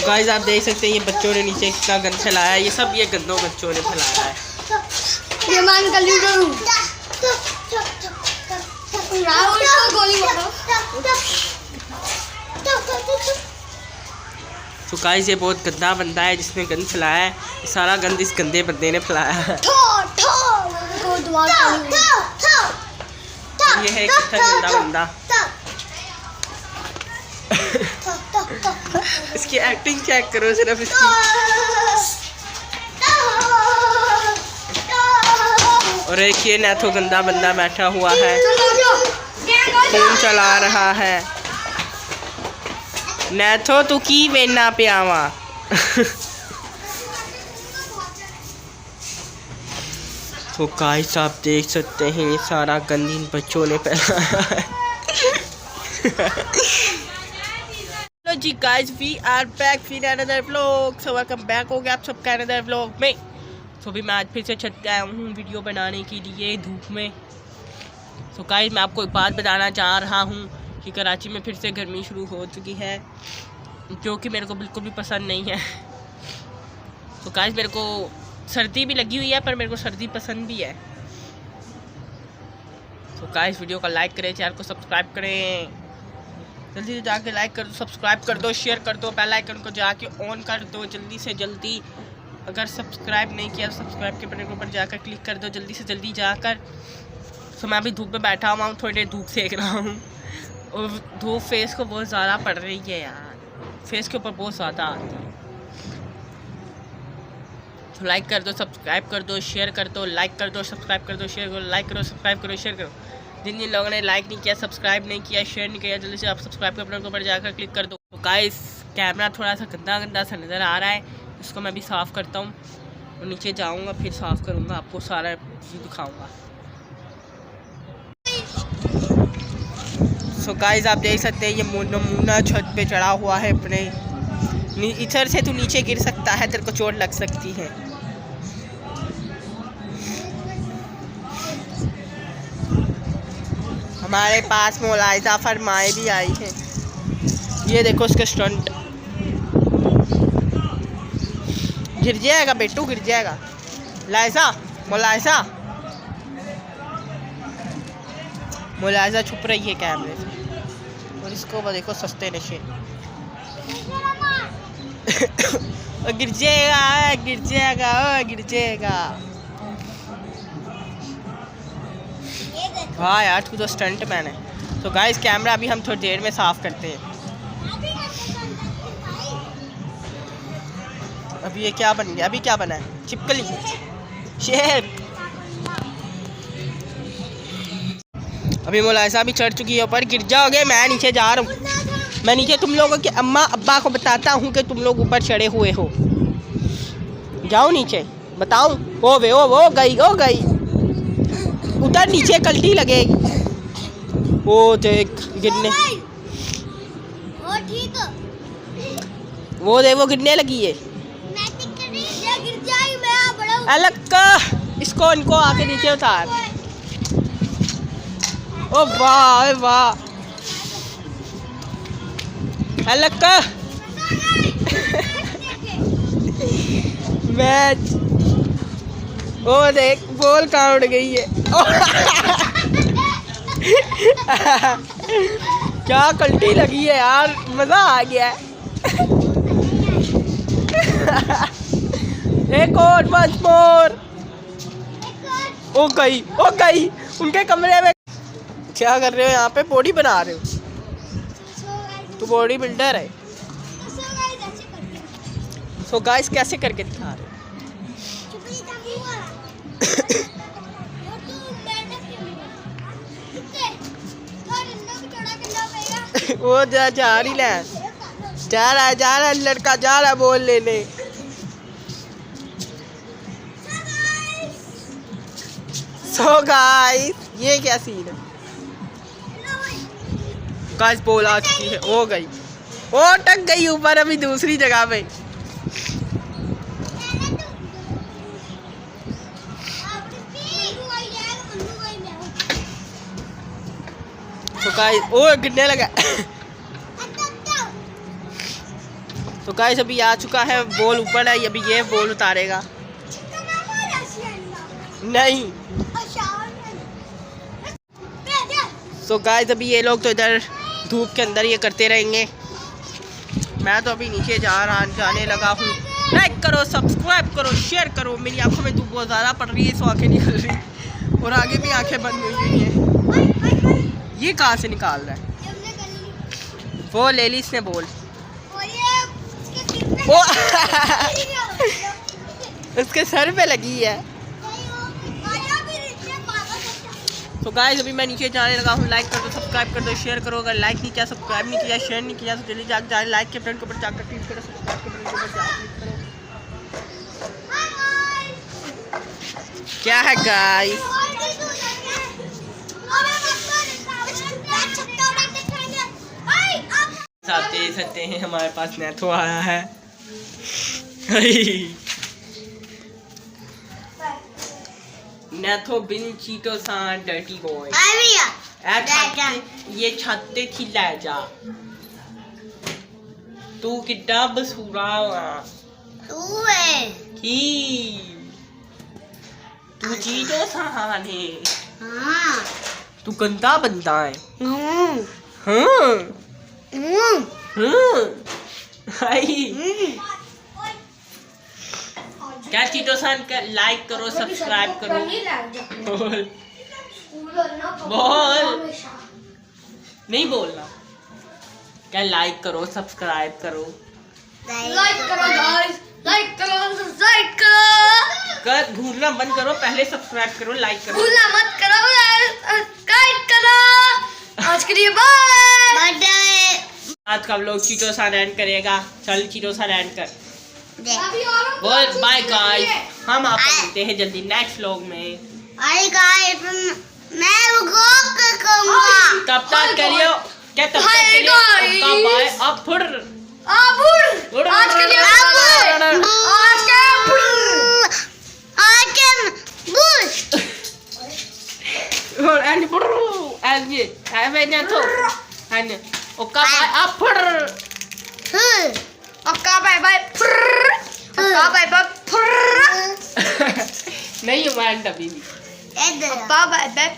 Guys आप देख सकते हैं ये बच्चों ने नीचे कितना गंद फैलाया है। ये सब ये गंदों बच्चों ने फैलाया है। ये मान का लीडर हूँ। गोली मारो। तो गाइस ये बहुत गंदा बंदा है जिसने गंद फैलाया है। ये सारा गंद इस गंदे बंदे ने फैलाया है। ये है कितना गंदा बंदा। इसकी एक्टिंग चेक करो सिर्फ इसकी। और एक ये नेथो गंदा बंदा बैठा हुआ है, फोन चला रहा है। नेथो तू की वेना पे आवा। तो गाइस आप देख सकते हैं ये सारा गंद इन बच्चों ने फैलाया है। हेलो जी guys, we are back with another vlog. So welcome back हो गया आप सबका अनदर व्लॉग में। तो भी मैं आज फिर से छत पे आया हूँ वीडियो बनाने के लिए धूप में। तो गाइस मैं आपको एक बात बताना चाह रहा हूँ कि कराची में फिर से गर्मी शुरू हो चुकी है, जो कि मेरे को बिल्कुल भी पसंद नहीं है। तो गाइस मेरे को सर्दी भी लगी हुई है, पर मेरे को सर्दी पसंद भी है। तो गाइस वीडियो को लाइक करें, चैनल को सब्सक्राइब करें, जल्दी से जाके लाइक कर दो, सब्सक्राइब कर दो, शेयर कर दो, बेल आइकन को जाके ऑन कर दो जल्दी से जल्दी। अगर सब्सक्राइब नहीं किया तो सब्सक्राइब के बटन के ऊपर जाकर क्लिक कर दो जल्दी से जल्दी जाकर। तो मैं अभी धूप में बैठा हुआ हूँ, थोड़ी देर धूप सेक रहा हूँ और धूप फेस को बहुत ज़्यादा पड़ रही है यार, फेस के ऊपर बहुत ज़्यादा आती है। तो लाइक कर दो, सब्सक्राइब कर दो, शेयर कर दो, लाइक कर दो, सब्सक्राइब कर दो, शेयर करो, लाइक करो, सब्सक्राइब करो, शेयर करो। जिन जिन लोगों ने लाइक नहीं किया, सब्सक्राइब नहीं किया, शेयर नहीं किया, जल्दी से आप सब्सक्राइब के बटन के ऊपर जाकर क्लिक कर दो। तो गाइस कैमरा थोड़ा सा गंदा गंदा सा नज़र आ रहा है, इसको मैं भी साफ़ करता हूँ और नीचे जाऊँगा फिर साफ़ करूँगा, आपको सारा चीज़ दिखाऊँगा। सो गाइस आप देख सकते हैं ये नमूना छत पे चढ़ा हुआ है अपने। इधर से तू नीचे गिर सकता है, तेरे को चोट लग सकती है। हमारे पास मुलायजा फरमाए भी आई है। ये देखो उसके स्टंट। गिर जाएगा बेटू, गिर जाएगा। लाइजा मुलायजा, मुलायजा छुप रही है कैमरे से। और इसको देखो सस्ते नशे। गिर जाएगा, गिर जाएगा, गिर जाएगा। हाँ यार तू तो स्टंट मैन है। तो गाइस कैमरा अभी हम थोड़ी देर में साफ़ करते हैं। अभी ये क्या बन गया, अभी क्या बना है, छिपकली, शेर। अभी मुलायजा भी चढ़ चुकी है ऊपर। गिर जाओगे, मैं नीचे जा रहा हूँ। मैं नीचे तुम लोगों के अम्मा अब्बा को बताता हूँ कि तुम लोग ऊपर चढ़े हुए हो। जाओ नीचे, बताऊँ। वो गई उधर नीचे कल्टी लगेगी। वो देख गिरने, वो देख वो गिरने लगी है। अलग का इसको इनको आके नीचे उतार। ओ वाह वाह, अलग का मैच। ओ देख बॉल कहाँ उड़ गई है। क्या कल्टी लगी है यार, मज़ा आ गया है। एक और once more। ओ गई उनके कमरे में। क्या कर रहे हो यहाँ पे, बॉडी बना रहे हो? तू बॉडी बिल्डर है। सो गाइस कैसे करके दिखा रहे हो? वो जा रही है, जा रहा है लड़का, जा रहा है बॉल लेने। सो गाइस ये क्या सीन है? गाइस बॉल आ चुकी है, हो गई, वो टक गई ऊपर अभी दूसरी जगह पे। तो गाइस ओ गिरने लगा। तो गाइस अभी आ चुका है, बॉल ऊपर है, अभी ये बॉल उतारेगा। नहीं तो गाइस अभी ये लोग तो इधर धूप के अंदर ये करते रहेंगे। मैं तो अभी नीचे जाने लगा हूँ। लाइक करो, सब्सक्राइब करो, शेयर करो। मेरी आंखों में धूप बहुत ज़्यादा पड़ रही है, सो आंखें निकल रही और आगे भी आंखें बंद हुई हुई हैं। ये कहाँ से निकाल रहा है? वो लेलिस ने बोल वो उसके सर पे लगी है। तो गाइस अभी मैं नीचे जाने लगा हूँ। लाइक कर दो, सब्सक्राइब कर दो, शेयर करो। अगर लाइक नहीं किया, सब्सक्राइब नहीं किया, शेयर नहीं किया तो जल्दी जाके लाइक के बटन के ऊपर जाकर क्लिक करो, सब्सक्राइब के बटन के ऊपर जाकर क्लिक करो। क्या है गाइस? आप देख सकते हैं हमारे पास नेथो आया है। नेथो बिन चीटो सा डर्टी बॉय। ये छत्ते थी ले जा तू किड्डा बसूरा तू चीटो सा है। तू गंदा बंदा है। क्या चीटो सान कर, लाइक करो, सब्सक्राइब करो। बोल बोल नहीं बोलना। क्या लाइक करो, सब्सक्राइब करो, लाइक करो गाइस, लाइक करो, सब्सक्राइब करो। कर घूरना बंद करो, पहले सब्सक्राइब करो, लाइक करो। भूलना मत करो, सब्सक्राइब करो। आज के लिए बाय। आज का लोग चीटो सान एंड करेगा। चल चीटो सान एंड कर। बोल बाय गाइस, हम आपको मिलते हैं जल्दी नेक्स्ट व्लॉग में। अरे गाइस मैं रुको करूंगा। तब तक करियो क्या, तब तक करियो आपका बाय। अब फुर आज के लिए and and ये है मैंने तो and ओका बाय अब फुर ओका बाय बाय ओका बाय बाय नहीं हुआ अभी भी ओका बाय बाय